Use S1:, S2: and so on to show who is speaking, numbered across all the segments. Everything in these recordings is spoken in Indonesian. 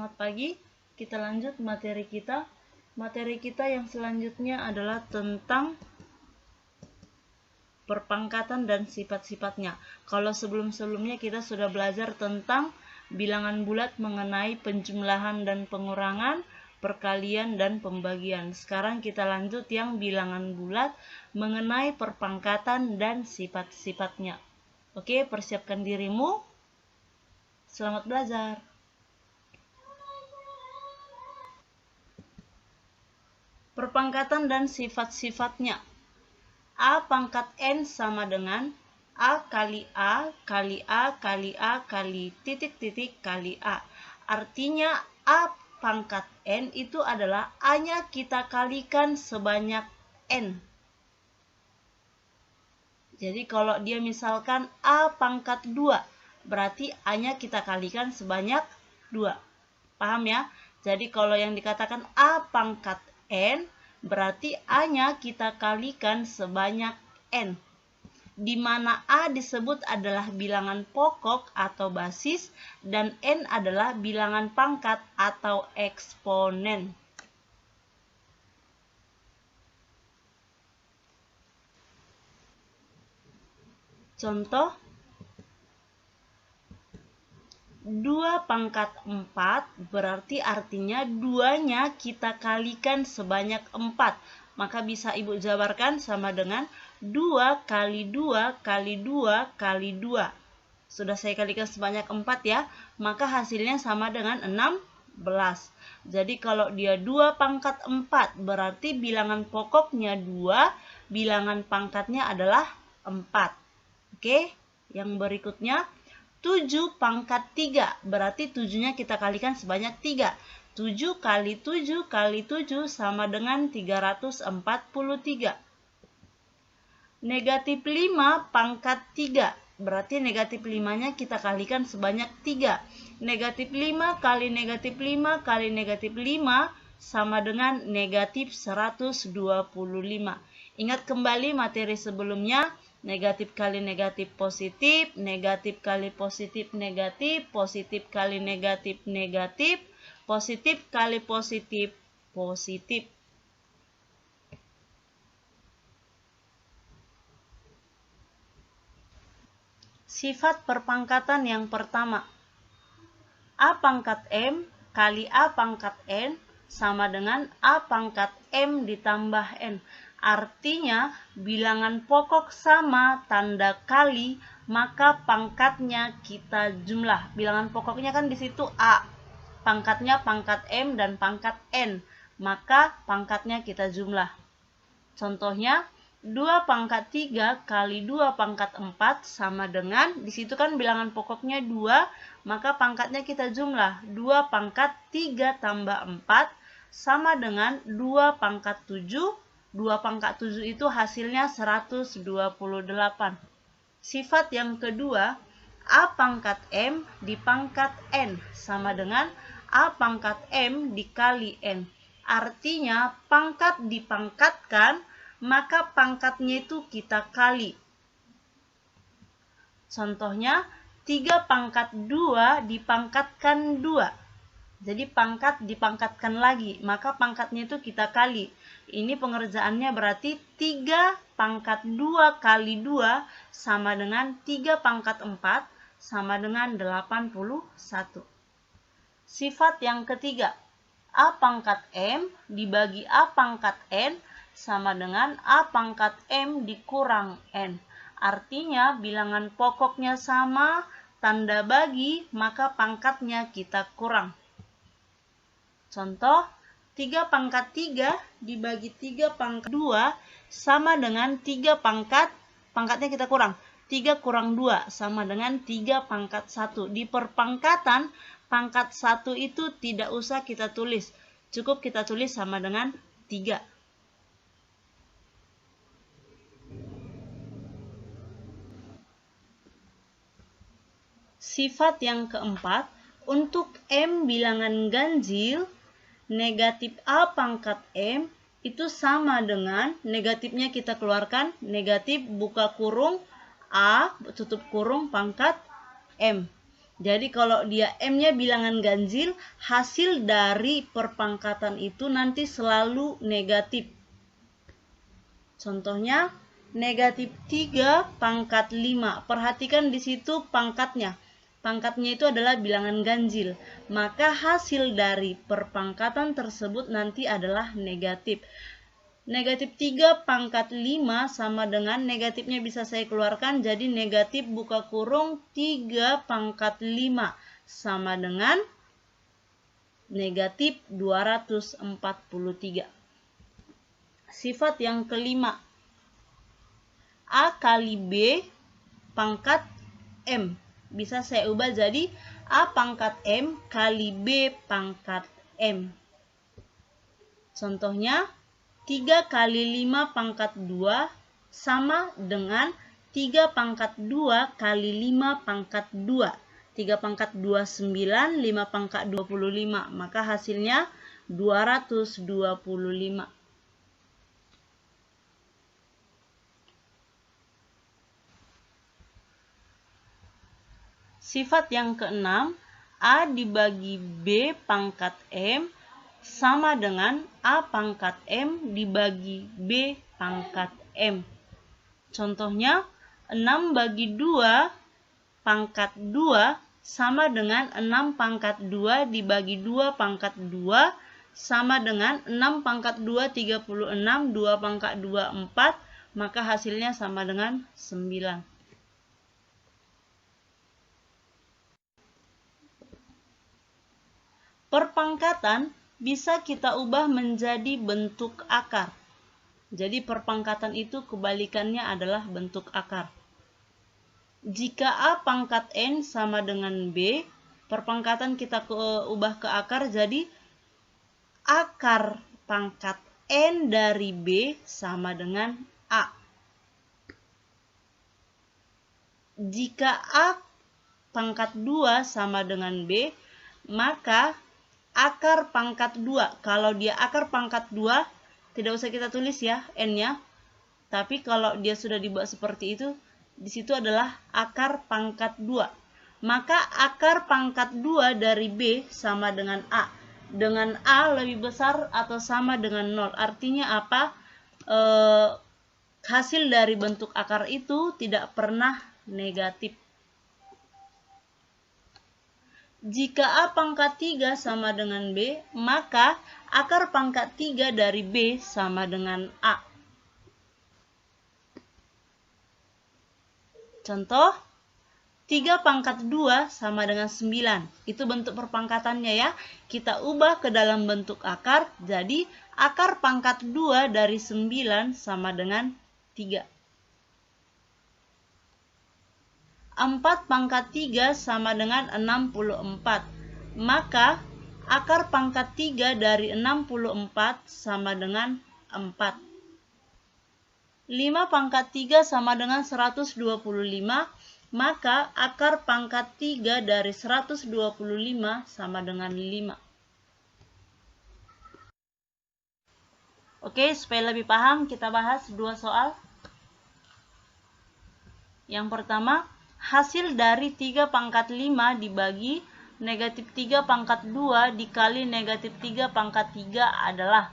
S1: Selamat pagi, kita lanjut materi kita. Materi kita yang selanjutnya adalah tentang perpangkatan dan sifat-sifatnya. Kalau sebelum-sebelumnya kita sudah belajar tentang bilangan bulat mengenai penjumlahan dan pengurangan, perkalian dan pembagian. Sekarang kita lanjut yang bilangan bulat mengenai perpangkatan dan sifat-sifatnya. Oke, persiapkan dirimu. Selamat belajar. Perpangkatan dan sifat-sifatnya. A pangkat N sama dengan A kali A kali A kali A kali titik-titik kali A. Artinya A pangkat N itu adalah A-nya kita kalikan sebanyak N. Jadi kalau dia misalkan A pangkat 2, berarti A-nya kita kalikan sebanyak 2. Paham ya? Jadi kalau yang dikatakan A pangkat N, berarti A-nya kita kalikan sebanyak N. Di mana A disebut adalah bilangan pokok atau basis dan N adalah bilangan pangkat atau eksponen. Contoh, 2 pangkat 4 berarti artinya 2-nya kita kalikan sebanyak 4. Maka bisa Ibu jabarkan sama dengan 2 kali 2 kali 2 kali 2. Sudah saya kalikan sebanyak 4 ya. Maka hasilnya sama dengan 16. Jadi kalau dia 2 pangkat 4 berarti bilangan pokoknya 2, bilangan pangkatnya adalah 4. Oke, yang berikutnya 7 pangkat 3, berarti 7-nya kita kalikan sebanyak 3. 7 kali 7 kali 7 sama dengan 343. Negatif 5 pangkat 3, berarti negatif 5-nya kita kalikan sebanyak 3. Negatif 5 kali negatif 5 kali negatif 5 sama dengan negatif 125. Ingat kembali materi sebelumnya. Negatif kali negatif positif, negatif kali positif negatif, positif kali negatif negatif, positif kali positif positif. Sifat perpangkatan yang pertama. A pangkat M kali A pangkat N sama dengan A pangkat M ditambah N. Artinya bilangan pokok sama tanda kali, maka pangkatnya kita jumlah. Bilangan pokoknya kan di situ A. Pangkatnya pangkat M dan pangkat N. Maka pangkatnya kita jumlah. Contohnya 2 pangkat 3 kali 2 pangkat 4 sama dengan, di situ kan bilangan pokoknya 2, maka pangkatnya kita jumlah. 2 pangkat 3 tambah 4 sama dengan 2 pangkat 7. 2 pangkat 7 itu hasilnya 128. Sifat yang kedua, A pangkat M di pangkat N sama dengan A pangkat M dikali N. Artinya pangkat dipangkatkan, maka pangkatnya itu kita kali. Contohnya 3 pangkat 2 dipangkatkan 2. Jadi pangkat dipangkatkan lagi, maka pangkatnya itu kita kali. Ini pengerjaannya berarti 3 pangkat 2 kali 2 sama dengan 3 pangkat 4 sama dengan 81. Sifat yang ketiga, A pangkat M dibagi A pangkat N sama dengan A pangkat M dikurang N. Artinya bilangan pokoknya sama, tanda bagi, maka pangkatnya kita kurang. Contoh, 3 pangkat 3 dibagi 3 pangkat 2 sama dengan 3 pangkatnya kita kurang. 3 kurang 2 sama dengan 3 pangkat 1. Di perpangkatan, pangkat 1 itu tidak usah kita tulis. Cukup kita tulis sama dengan 3. Sifat yang keempat, untuk M bilangan ganjil, negatif A pangkat M itu sama dengan, negatifnya kita keluarkan, negatif buka kurung A tutup kurung pangkat M. Jadi kalau dia M-nya bilangan ganjil, hasil dari perpangkatan itu nanti selalu negatif. Contohnya negatif 3 pangkat 5. Perhatikan di situ pangkatnya. Pangkatnya itu adalah bilangan ganjil. Maka hasil dari perpangkatan tersebut nanti adalah negatif. Negatif 3 pangkat 5 sama dengan negatifnya bisa saya keluarkan. Jadi negatif buka kurung 3 pangkat 5 sama dengan negatif 243. Sifat yang kelima. A kali B pangkat M. Bisa saya ubah jadi A pangkat M kali B pangkat M. Contohnya 3 kali 5 pangkat 2 sama dengan 3 pangkat 2 kali 5 pangkat 2. 3 pangkat 2 9, 5 pangkat 25. Maka hasilnya 225. Sifat yang keenam, A dibagi B pangkat M sama dengan A pangkat M dibagi B pangkat M. Contohnya 6 bagi 2 pangkat 2 sama dengan 6 pangkat 2 dibagi 2 pangkat 2 sama dengan 6 pangkat 2 36, 2 pangkat 2 4, maka hasilnya sama dengan 9. Perpangkatan bisa kita ubah menjadi bentuk akar. Jadi perpangkatan itu kebalikannya adalah bentuk akar. Jika A pangkat N sama dengan B, perpangkatan kita ubah ke akar, jadi akar pangkat N dari B sama dengan A. Jika A pangkat 2 sama dengan B, maka akar pangkat 2, kalau dia akar pangkat 2, tidak usah kita tulis ya N-nya. Tapi kalau dia sudah dibuat seperti itu, di situ adalah akar pangkat 2. Maka akar pangkat 2 dari B sama dengan A. Dengan A lebih besar atau sama dengan 0. Artinya apa? Hasil dari bentuk akar itu tidak pernah negatif. Jika A pangkat 3 sama dengan B, maka akar pangkat 3 dari B sama dengan A. Contoh, 3 pangkat 2 sama dengan 9. Itu bentuk perpangkatannya ya. Kita ubah ke dalam bentuk akar, jadi akar pangkat 2 dari 9 sama dengan 3. 4 pangkat 3 sama dengan 64. Maka akar pangkat 3 dari 64 sama dengan 4. 5 pangkat 3 sama dengan 125. Maka akar pangkat 3 dari 125 sama dengan 5. Oke, supaya lebih paham kita bahas dua soal. Yang pertama, hasil dari 3 pangkat 5 dibagi negatif 3 pangkat 2 dikali negatif 3 pangkat 3 adalah.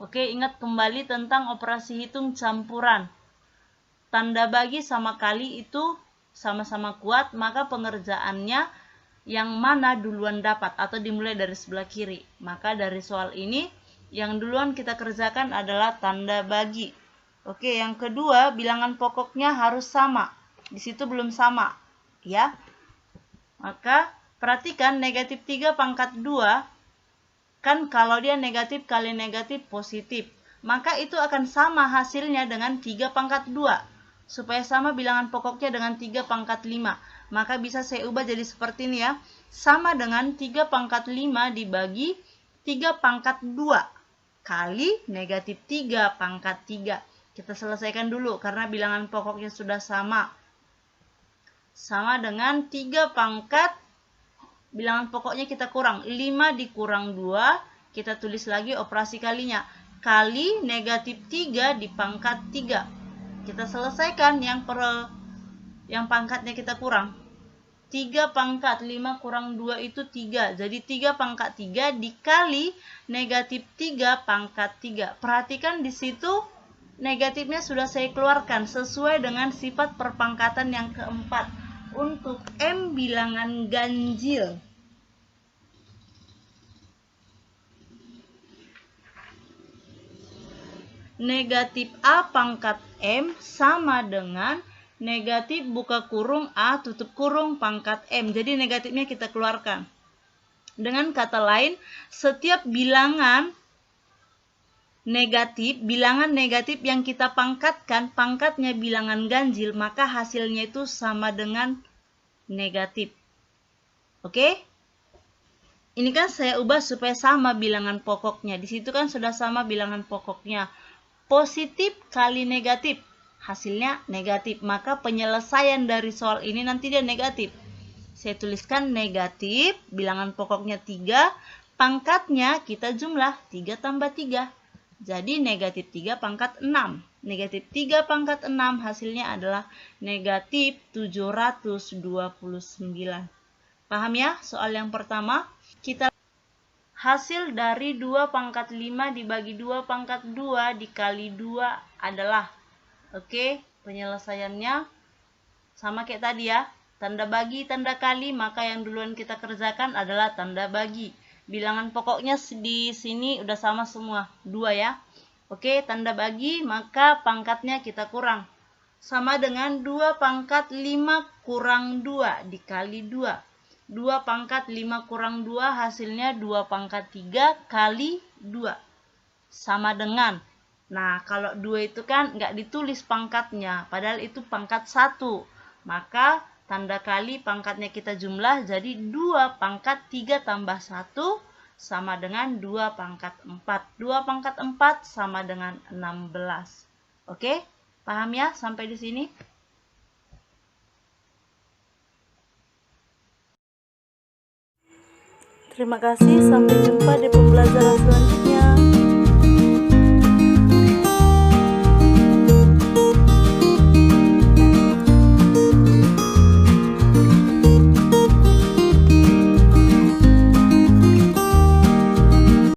S1: Oke, ingat kembali tentang operasi hitung campuran. Tanda bagi sama kali itu sama-sama kuat, maka pengerjaannya yang mana duluan dapat atau dimulai dari sebelah kiri. Maka dari soal ini, yang duluan kita kerjakan adalah tanda bagi. Oke, yang kedua, bilangan pokoknya harus sama. Di situ belum sama, ya. Maka perhatikan negatif 3 pangkat 2, kan kalau dia negatif kali negatif positif. Maka itu akan sama hasilnya dengan 3 pangkat 2. Supaya sama bilangan pokoknya dengan 3 pangkat 5. Maka bisa saya ubah jadi seperti ini ya. Sama dengan 3 pangkat 5 dibagi 3 pangkat 2 kali negatif 3 pangkat 3. Kita selesaikan dulu karena bilangan pokoknya sudah sama. Sama dengan 3 pangkat, bilangan pokoknya kita kurang, 5 dikurang 2, kita tulis lagi operasi kalinya, kali negatif 3 di pangkat 3. Kita selesaikan yang pangkatnya kita kurang. 3 pangkat 5 kurang 2 itu 3. Jadi 3 pangkat 3 dikali negatif 3 pangkat 3. Perhatikan di situ negatifnya sudah saya keluarkan sesuai dengan sifat perpangkatan yang keempat. Untuk M bilangan ganjil, negatif A pangkat M sama dengan negatif buka kurung A tutup kurung pangkat M. Jadi negatifnya kita keluarkan. Dengan kata lain, setiap bilangan negatif yang kita pangkatkan, pangkatnya bilangan ganjil, maka hasilnya itu sama dengan negatif. Oke? Ini kan saya ubah supaya sama bilangan pokoknya. Di situ kan sudah sama bilangan pokoknya. Positif kali negatif, hasilnya negatif. Maka penyelesaian dari soal ini nanti dia negatif. Saya tuliskan negatif, bilangan pokoknya 3, pangkatnya kita jumlah 3 tambah 3. Jadi negatif 3 pangkat 6. Negatif 3 pangkat 6 hasilnya adalah negatif 729. Paham ya soal yang pertama? Kita hasil dari 2 pangkat 5 dibagi 2 pangkat 2 dikali 2 adalah, oke, penyelesaiannya sama kayak tadi ya. Tanda bagi, tanda kali, maka yang duluan kita kerjakan adalah tanda bagi. Bilangan pokoknya di sini udah sama semua, 2 ya. Oke, tanda bagi, maka pangkatnya kita kurang. Sama dengan 2 pangkat 5 kurang 2 dikali 2. 2 pangkat 5 kurang 2 hasilnya 2 pangkat 3 kali 2. Sama dengan, nah kalau 2 itu kan nggak ditulis pangkatnya, padahal itu pangkat 1. Maka tanda kali pangkatnya kita jumlah, jadi 2 pangkat 3 tambah 1 sama dengan 2 pangkat 4. 2 pangkat 4 sama dengan 16. Oke, paham ya sampai di sini? Terima kasih, sampai jumpa di pembelajaran selanjutnya.